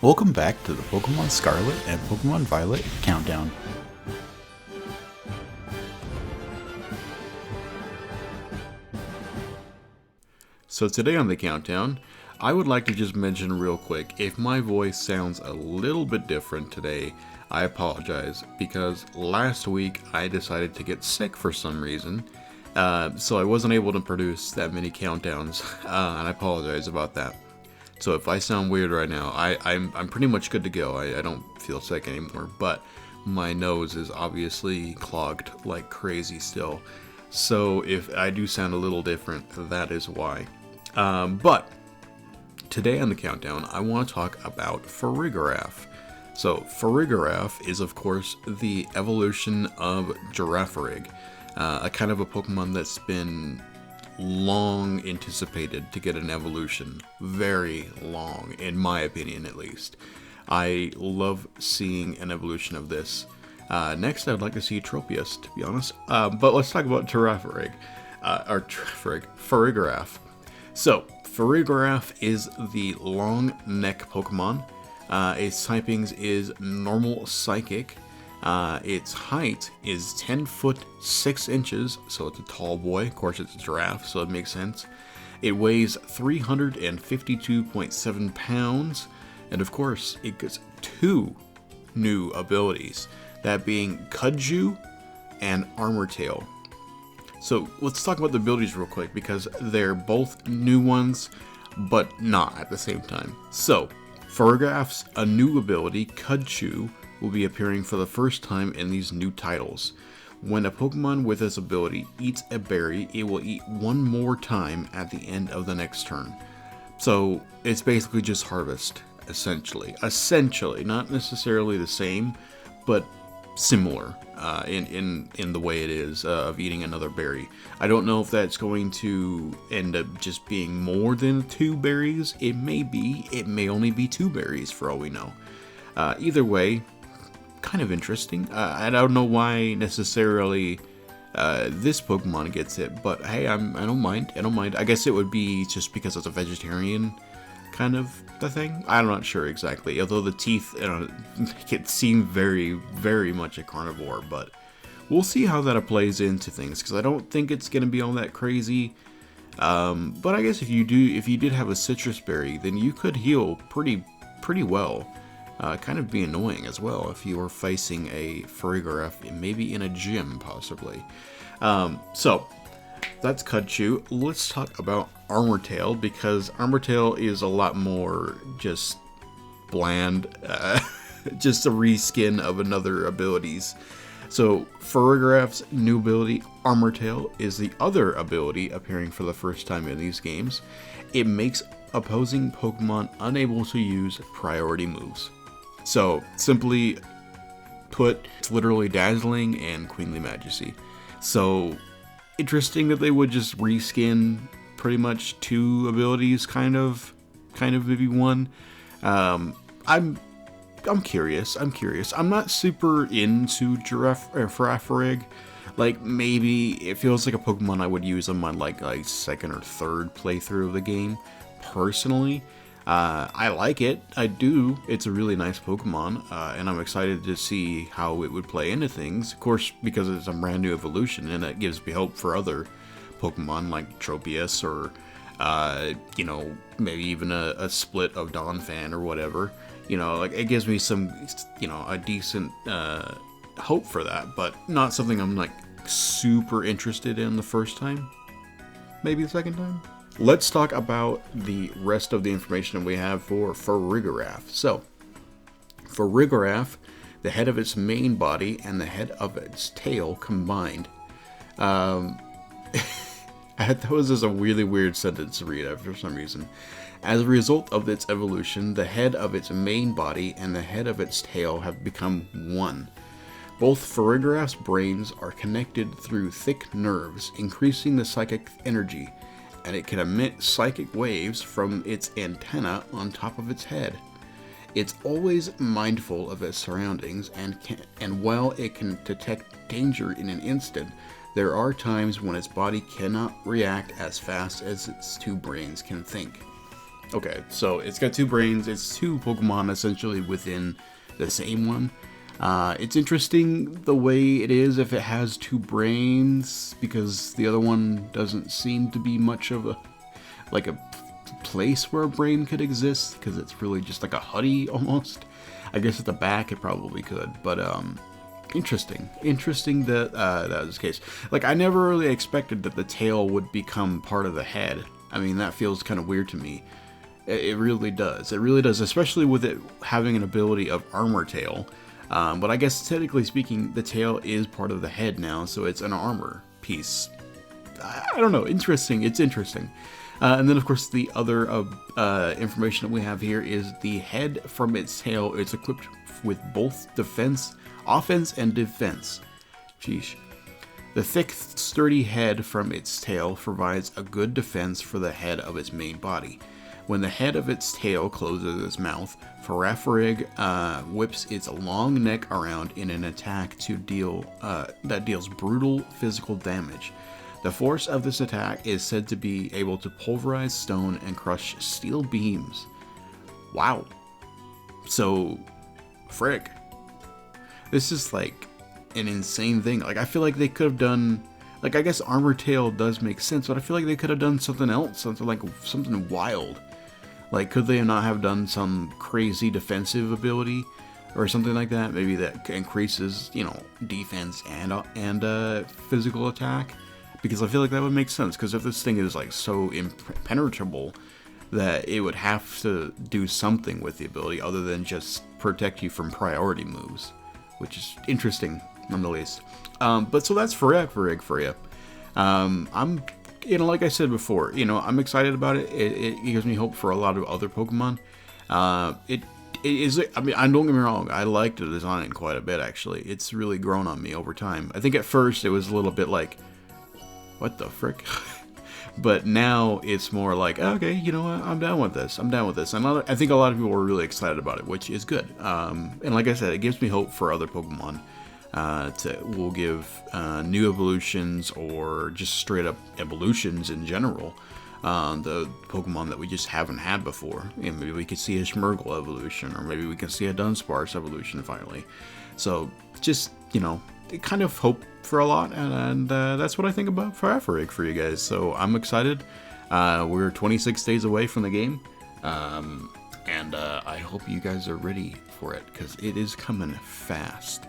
Welcome back to the Pokemon Scarlet and Pokemon Violet Countdown. So today on the countdown, I would like to just mention real quick, if my voice sounds a little bit different today, I apologize, because last week I decided to get sick for some reason, so I wasn't able to produce that many countdowns, and I apologize about that. So if I sound weird right now, I'm pretty much good to go. I don't feel sick anymore, but my nose is obviously clogged like crazy still. So if I do sound a little different, that is why. But today on the countdown, I want to talk about Farigiraf. So Farigiraf is of course the evolution of Girafarig, a kind of a Pokemon that's been long anticipated to get an evolution. Very long, in my opinion at least. I love seeing an evolution of this. Next, I'd like to see Tropius, to be honest. But let's talk about Farigiraf. So, Farigiraf is the long neck Pokemon. Its typings is normal psychic. Its height is 10 foot 6 inches, so it's a tall boy. Of course, it's a giraffe, so it makes sense. It weighs 352.7 pounds, and of course, it gets 2 new abilities, that being Kudju and Armor Tail. So let's talk about the abilities real quick, because they're both new ones, but not at the same time. So, Farigiraf's a new ability, Kudju, will be appearing for the first time in these new titles. When a Pokemon with this ability eats a berry, it will eat one more time at the end of the next turn. So it's basically just harvest, essentially. Essentially, not necessarily the same, but similar in the way it is of eating another berry. I don't know if that's going to end up just being more than 2 berries. It may be. It may only be 2 berries for all we know. Either way, kind of interesting. I don't know why necessarily this Pokemon gets it, but hey, I don't mind. I don't mind. I guess it would be just because it's a vegetarian kind of the thing. I'm not sure exactly. Although the teeth, make it seem very, very much a carnivore, but we'll see how that plays into things, because I don't think it's going to be all that crazy. But I guess if you did have a citrus berry, then you could heal pretty well. Kind of be annoying as well if you were facing a Farigiraf, maybe in a gym, possibly. So, that's Kudju. Let's talk about Armor Tail, because Armor Tail is a lot more just bland, just a reskin of another abilities. So, Farigiraf's new ability, Armor Tail, is the other ability appearing for the first time in these games. It makes opposing Pokemon unable to use priority moves. So, simply put, it's literally Dazzling and Queenly Majesty. So, interesting that they would just reskin pretty much 2 abilities, kind of maybe 1. I'm curious. I'm not super into Girafarig. Like, maybe it feels like a Pokemon I would use on my like second or third playthrough of the game, personally. I like it. I do. It's a really nice Pokemon, and I'm excited to see how it would play into things. Of course, because it's a brand new evolution, and that gives me hope for other Pokemon like Tropius, or maybe even a split of Donphan or whatever. Like, it gives me some, a decent hope for that, but not something I'm like super interested in the first time. Maybe the second time. Let's talk about the rest of the information we have for Farigiraf. So, Farigiraf, the head of its main body and the head of its tail combined. That was just a really weird sentence to read for some reason. As a result of its evolution, the head of its main body and the head of its tail have become one. Both Farigiraf's brains are connected through thick nerves, increasing the psychic energy, and it can emit psychic waves from its antenna on top of its head. It's always mindful of its surroundings, and while it can detect danger in an instant, there are times when its body cannot react as fast as its 2 brains can think. Okay, so it's got 2 brains. It's 2 Pokemon essentially within the same one. It's interesting the way it is if it has 2 brains, because the other one doesn't seem to be much of a place where a brain could exist, because it's really just like a huddy almost. I guess at the back it probably could, but interesting that that was the case. Like, I never really expected that the tail would become part of the head. I mean, that feels kind of weird to me. It really does. It really does, especially with it having an ability of armor tail. But I guess technically speaking, the tail is part of the head now, so it's an armor piece. I don't know. Interesting. It's interesting. And then, of course, the other information that we have here is the head from its tail. It's equipped with both offense and defense. Sheesh. The thick, sturdy head from its tail provides a good defense for the head of its main body. When the head of its tail closes its mouth, Girafarig whips its long neck around in an attack that deals brutal physical damage. The force of this attack is said to be able to pulverize stone and crush steel beams. Wow. So, frick. This is like an insane thing. Like, I feel like they could have done, like, I guess Armor Tail does make sense, but I feel like they could have done something else, something wild. Like, could they not have done some crazy defensive ability or something like that? Maybe that increases, defense and physical attack. Because I feel like that would make sense. Because if this thing is like so impenetrable, that it would have to do something with the ability other than just protect you from priority moves, which is interesting nonetheless. But so that's Farigiraf for you. I'm, like I said before, I'm excited about it. It gives me hope for a lot of other Pokemon. It is, I mean, don't get me wrong, I like the design quite a bit, actually. It's really grown on me over time. I think at first it was a little bit like, what the frick? But now it's more like, okay, you know what, I'm down with this. And I think a lot of people were really excited about it, which is good. And like I said, it gives me hope for other Pokemon. Will give new evolutions or just straight up evolutions in general. The Pokemon that we just haven't had before. Maybe we could see a Schmergle evolution, or maybe we can see a Dunsparce evolution finally. So just, kind of hope for a lot, and that's what I think about Girafarig for you guys. So I'm excited. We're 26 days away from the game, and I hope you guys are ready for it, because it is coming fast.